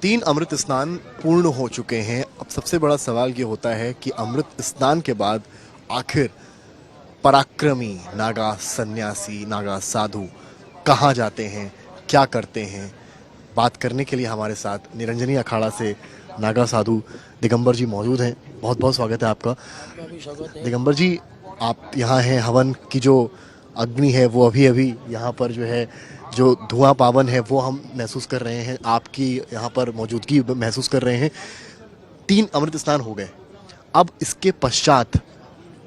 तीन अमृत स्नान पूर्ण हो चुके हैं। अब सबसे बड़ा सवाल ये होता है कि अमृत स्नान के बाद आखिर पराक्रमी नागा सन्यासी, नागा साधु कहाँ जाते हैं, क्या करते हैं। बात करने के लिए हमारे साथ निरंजनी अखाड़ा से नागा साधु दिगंबर जी मौजूद हैं। बहुत बहुत स्वागत है आपका। दिगंबर जी, आप यहाँ हैं, हवन की जो अग्नि है वो अभी अभी यहाँ पर जो है, जो धुआं पावन है वो हम महसूस कर रहे हैं, आपकी यहाँ पर मौजूदगी महसूस कर रहे हैं। तीन अमृत स्नान हो गए, अब इसके पश्चात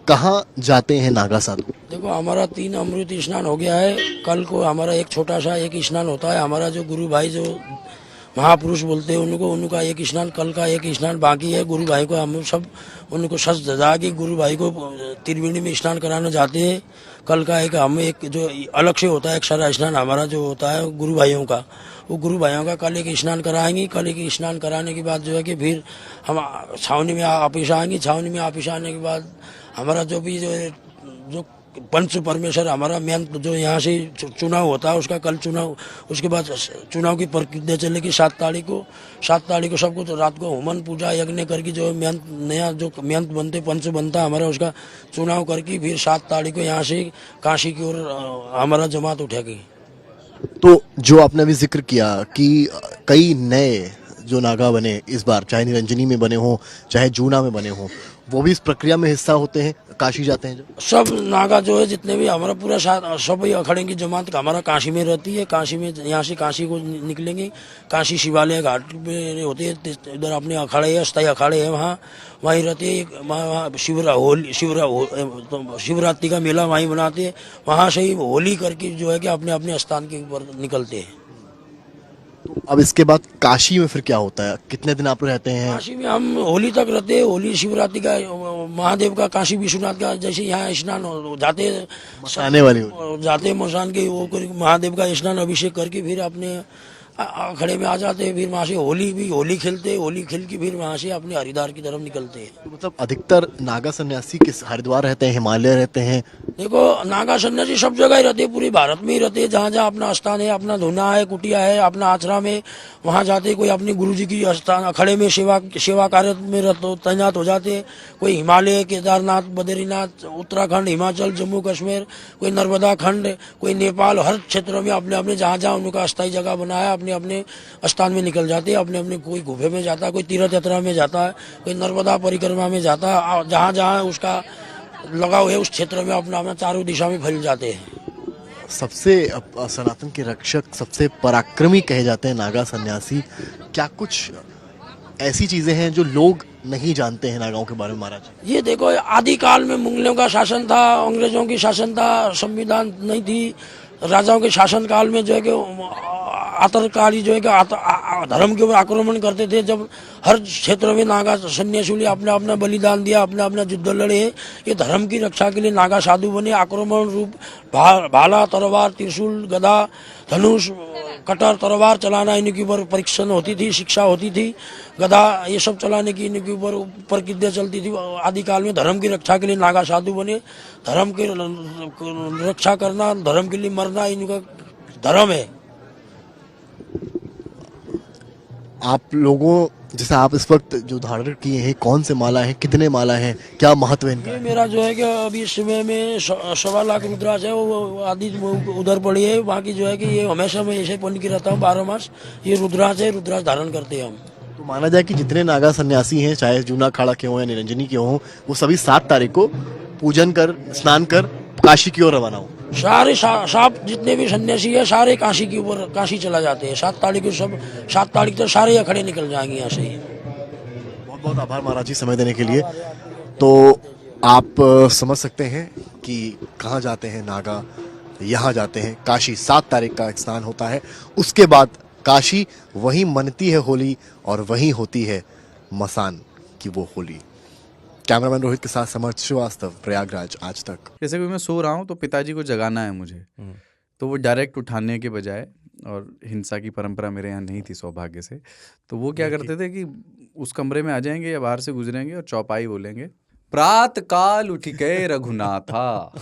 कहाँ जाते हैं नागा साधु? देखो, हमारा 3 अमृत स्नान हो गया है। कल को हमारा एक छोटा सा एक स्नान होता है। हमारा जो गुरु भाई जो महापुरुष बोलते हैं उनका एक स्नान, कल का एक स्नान बाकी है। गुरु भाई को हम सब उनको सच दजा के गुरु भाई को त्रिवेणी में स्नान कराने जाते हैं। कल का एक जो अलग से होता है एक सारा स्नान हमारा जो होता है गुरु भाइयों का, वो गुरु भाइयों का कल एक स्नान कराएंगे। कल एक स्नान कराने के बाद जो है कि फिर हम छावनी में वापिस आएंगे। छावनी में वापिस आने के बाद हमारा जो भी जो पंच परमेश्वर हमारा मेन जो यहाँ से चुनाव होता है उसका कल चुनाव, उसके बाद चुनाव की प्रक्रिया चलेगी 7 तारीख को। 7 तारीख को सबको तो रात को होमन पूजा यज्ञ करके जो मेन नया जो मेन बनते पंच बनता हमारा उसका चुनाव करके फिर 7 तारीख को यहाँ से काशी की ओर हमारा जमात उठेगी। तो जो आपने अभी जिक्र किया कि कई नए जो नागा बने इस बार, चाहे निरंजनी में बने हों चाहे जूना में बने हों, वो भी इस प्रक्रिया में हिस्सा होते हैं, काशी जाते हैं जो सब नागा जो है जितने भी हमारा पूरा सब अखाड़े की जमात हमारा काशी में रहती है। काशी में यहाँ से काशी को निकलेंगे। काशी शिवालय घाट में होते हैं, इधर अपने अखाड़े है, अस्थायी अखाड़े है, वहीं रहते हैं। वहाँ शिवरात्रि का मेला वहीं बनाते हैं। वहाँ से ही होली करके जो है कि अपने अपने स्थान के ऊपर निकलते हैं। तो अब इसके बाद काशी में फिर क्या होता है, कितने दिन आप रहते हैं? काशी में हम होली तक रहते हैं। होली शिवरात्रि का महादेव का, काशी विश्वनाथ का जैसे यहाँ स्नान जाते आने वाली जाते मसान के वो महादेव का स्नान अभिषेक करके फिर अपने अखाड़े में आ जाते हैं। फिर वहाँ से होली खेलते हैं। होली खेल के फिर वहाँ से अपने हरिद्वार की तरफ निकलते हैं। तो मतलब अधिकतर नागा सन्यासी किस हरिद्वार रहते हैं, हिमालय रहते हैं? देखो, नागा सन्यासी सब जगह ही रहते हैं, पूरे भारत में ही रहते हैं। जहाँ जहाँ अपना स्थान है, अपना धुना है, कुटिया है, अपना आश्रम है, वहाँ जाते। कोई अपने गुरु जी की स्थान अखाड़े में सेवा कार्य में तैनात हो जाते हैं। कोई हिमालय, केदारनाथ, बद्रीनाथ, उत्तराखंड, हिमाचल, जम्मू कश्मीर, कोई नर्मदा खंड, कोई नेपाल, हर क्षेत्रों में अपने अपने जहाँ जहाँ उनका अस्थायी जगह बनाया अपने अपने स्थान में निकल जाते हैं। अपने अपने कोई गुफे में जाता है, कोई तीर्थ यात्रा में जाता है, कोई नर्मदा परिक्रमा में जाता है। जहाँ जहाँ उसका लगाव है उस क्षेत्र में अपना अपना चारों दिशा में फैल जाते हैं। सबसे सनातन के रक्षक, सबसे पराक्रमी कहे जाते हैं नागा सन्यासी। क्या कुछ ऐसी चीजें हैं जो लोग नहीं जानते हैं नागाओं के बारे में महाराज? ये देखो, आदि काल में मुगलों का शासन था, अंग्रेजों की शासन था, संविधान नहीं थी। राजाओं के शासन काल में जो है कि आतंककारी जो है कि धर्म के ऊपर आक्रमण करते थे। जब हर क्षेत्र में नागा सन्यासी अपना अपना बलिदान दिया, अपना अपना युद्ध लड़े। ये धर्म की रक्षा के लिए नागा साधु बने। आक्रमण रूप भाला, तलवार, त्रिशूल, गदा, धनुष, कटर, तलवार चलाना इनके ऊपर परीक्षण होती थी, शिक्षा होती थी। गदा ये सब चलाने की इनके ऊपर प्रक्रिया चलती थी। आदिकाल में धर्म की रक्षा के लिए नागा साधु बने। धर्म की रक्षा करना, धर्म के लिए मरना इनका धर्म है। आप लोगों जैसे आप इस वक्त जो धारण किए हैं, कौन से माला है, कितने माला है, क्या महत्व है इनका? ये मेरा जो है कि अभी इस समय में 1.25 लाख रुद्राक्ष है, वो आदि उधर पड़ी है। बाकी जो है कि ये हमेशा मैं ऐसे पन की रहता हूँ 12 मास। ये रुद्राक्ष है, रुद्राक्ष धारण करते हैं हम। तो माना जाए कि जितने नागा सन्यासी हैं, चाहे जूना अखाड़ा के हों या निरंजनी के हों, वो सभी 7 तारीख को पूजन कर, स्नान कर काशी की ओर रवाना हो। सारे साहब जितने भी सन्यासी है सारे काशी की ऊपर काशी चला जाते हैं। 7 तारीख को सब 7 तारीख तक सारे अखड़े निकल जाएंगे यहाँ से ही। बहुत बहुत आभार महाराज जी समय देने के लिए। तो आप समझ सकते हैं कि कहाँ जाते हैं नागा, यहाँ जाते हैं काशी। 7 तारीख का स्नान होता है, उसके बाद काशी, वहीं मनती है होली और वहीं होती है मसान की वो होली। कैमरामैन रोहित के साथ समर्थ श्रीवास्तव, प्रयागराज, आज तक। जैसे कोई मैं सो रहा हूँ तो पिताजी को जगाना है मुझे, तो वो डायरेक्ट उठाने के बजाय, और हिंसा की परंपरा मेरे यहाँ नहीं थी सौभाग्य से, तो वो क्या करते थे कि उस कमरे में आ जाएंगे या बाहर से गुजरेंगे और चौपाई बोलेंगे, प्रात काल उठ गए रघुनाथा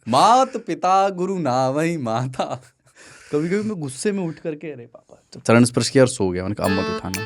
मात पिता गुरु नावई माता। कभी कभी मैं गुस्से में उठ करके अरे पापा, तो चरण स्पर्श किया और सो गया। मैंने कहा अब मत उठाना।